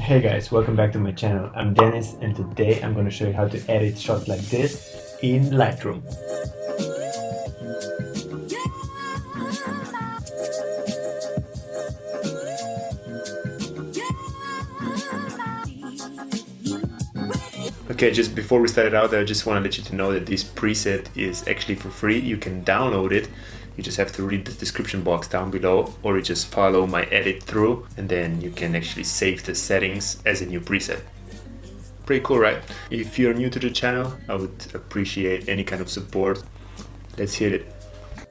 Hey guys, welcome back to my channel. I'm Denis and today I'm going to show you how to edit shots like this in Lightroom. Okay, just before we start it out, I just want to let you to know that this preset is actually for free. You can download it. You just have to read the description box down below, or you just follow my edit through and then you can actually save the settings as a new preset. Pretty cool, right? If you're new to the channel, I would appreciate any kind of support. Let's hit it.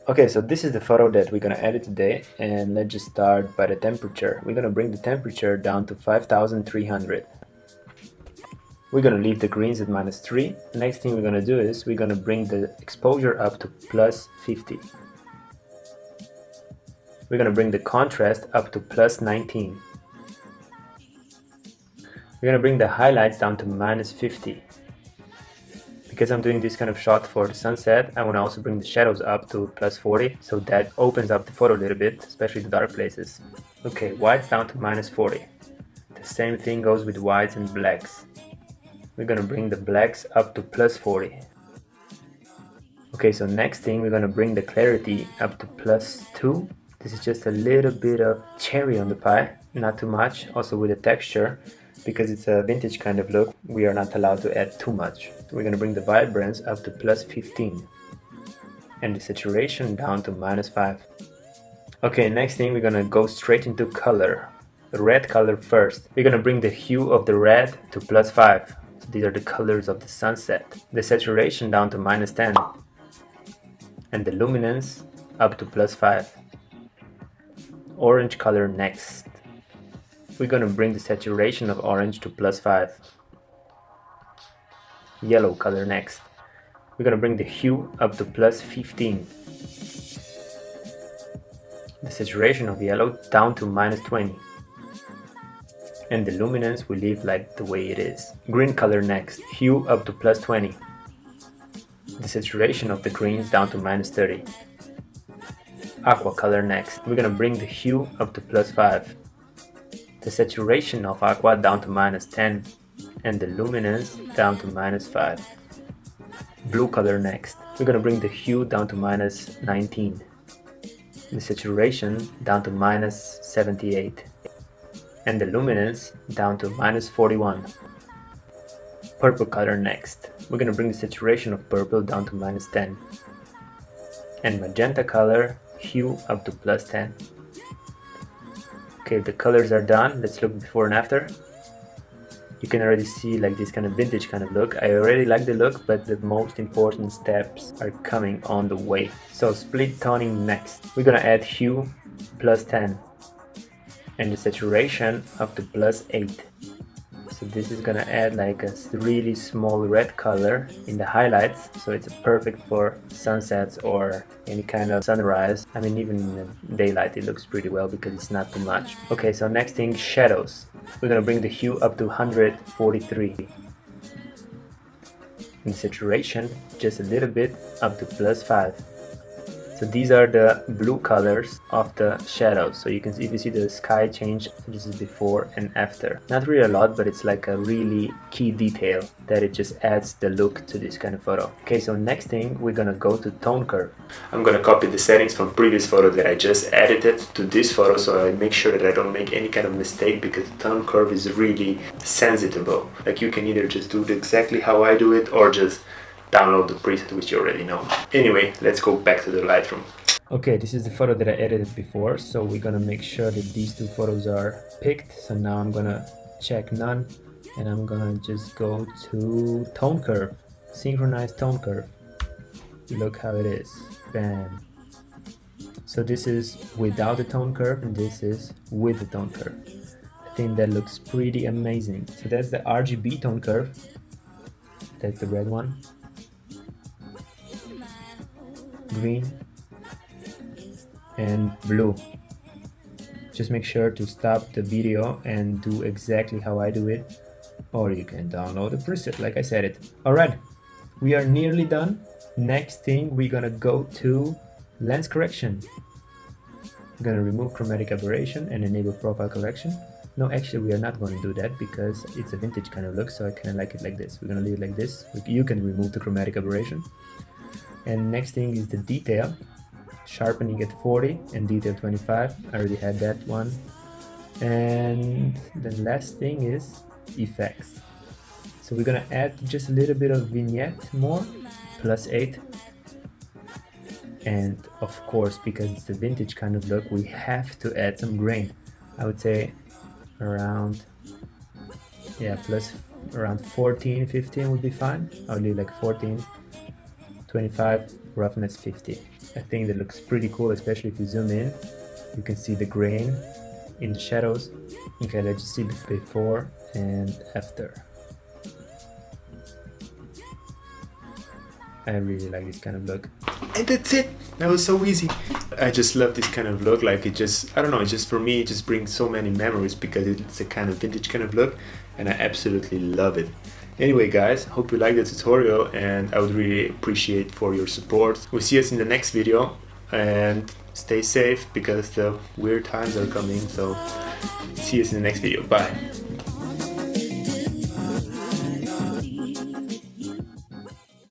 Okay, so this is the photo that we're gonna edit today, and let's just start by the temperature. We're gonna bring the temperature down to 5300. We're gonna leave the greens at -3. Next thing we're gonna do is we're gonna bring the exposure up to +50. We're gonna bring the contrast up to +19. We're gonna bring the highlights down to -50. Because I'm doing this kind of shot for the sunset, I want to also bring the shadows up to +40, so that opens up the photo a little bit, especially the dark places. Okay, whites down to -40. The same thing goes with whites and blacks. We're gonna bring the blacks up to +40. Okay, so next thing we're gonna bring the clarity up to +2. This is just a little bit of cherry on the pie, not too much. Also with the texture, because it's a vintage kind of look, we are not allowed to add too much. We're gonna bring the vibrance up to +15 and the saturation down to -5. Okay, next thing we're gonna go straight into color. The red color first. We're gonna bring the hue of the red to +5. So these are the colors of the sunset. The saturation down to -10 and the luminance up to +5. Orange color next. We're gonna bring the saturation of orange to +5. Yellow color next. We're gonna bring the hue up to +15. The saturation of yellow down to -20. And the luminance we leave like the way it is. Green color next. Hue up to +20. The saturation of the greens down to -30. Aqua color next. We're gonna bring the hue up to +5. The saturation of aqua down to -10 and the luminance down to -5. Blue color next. We're gonna bring the hue down to -19. The saturation down to -78 and the luminance down to -41. Purple color next. We're gonna bring the saturation of purple down to -10 and magenta color hue up to +10. Okay, the colors are done. Let's look before and after. You can already see like this kind of vintage kind of look. I already like the look, but the most important steps are coming on the way. So split toning next. We're gonna add hue +10 and the saturation up to +8. So this is gonna add like a really small red color in the highlights, so it's perfect for sunsets or any kind of sunrise. I mean, even in the daylight it looks pretty well because it's not too much. Okay, so next thing, shadows. We're gonna bring the hue up to 143 and saturation just a little bit up to +5. So these are the blue colors of the shadows. So you can see, if you see the sky change, this is before and after. Not really a lot, but it's like a really key detail that it just adds the look to this kind of photo. Okay, so next thing we're gonna go to tone curve. I'm gonna copy the settings from previous photo that I just edited to this photo, so I make sure that I don't make any kind of mistake, because the tone curve is really sensitive. Like you can either just do it exactly how I do it or just download the preset which you already know. Anyway, let's go back to the Lightroom. Okay, this is the photo that I edited before, so we're gonna make sure that these two photos are picked. So now I'm gonna check none and I'm gonna just go to tone curve, synchronize tone curve. Look how it is. Bam. So this is without the tone curve and this is with the tone curve. I think that looks pretty amazing. So that's the RGB tone curve. That's the red one. Green and blue. Just make sure to stop the video and do exactly how I do it, or you can download the preset like I said it. Alright, we are nearly done. Next thing, we're gonna go to lens correction. I'm gonna remove chromatic aberration and enable profile correction. No, actually we are not going to do that because it's a vintage kind of look, so I kind of like it like this. We're going to leave it like this. You can remove the chromatic aberration. And next thing is the detail. Sharpening at 40 and detail 25. I already had that one. And the last thing is effects. So we're gonna add just a little bit of vignette more, +8. And of course, because it's the vintage kind of look, we have to add some grain. I would say around, yeah, around 14, 15 would be fine. I'll leave like 14, 25, roughness 50. I think that looks pretty cool, especially if you zoom in. You can see the grain in the shadows. Okay, let's just see the before and after. I really like this kind of look. And that's it! That was so easy. I just love this kind of look. Like, it just, I don't know, it just, for me, it just brings so many memories because it's a kind of vintage kind of look, and I absolutely love it. Anyway guys, hope you liked the tutorial, and I would really appreciate for your support. We'll see us in the next video, and stay safe because the weird times are coming. So see us in the next video. Bye.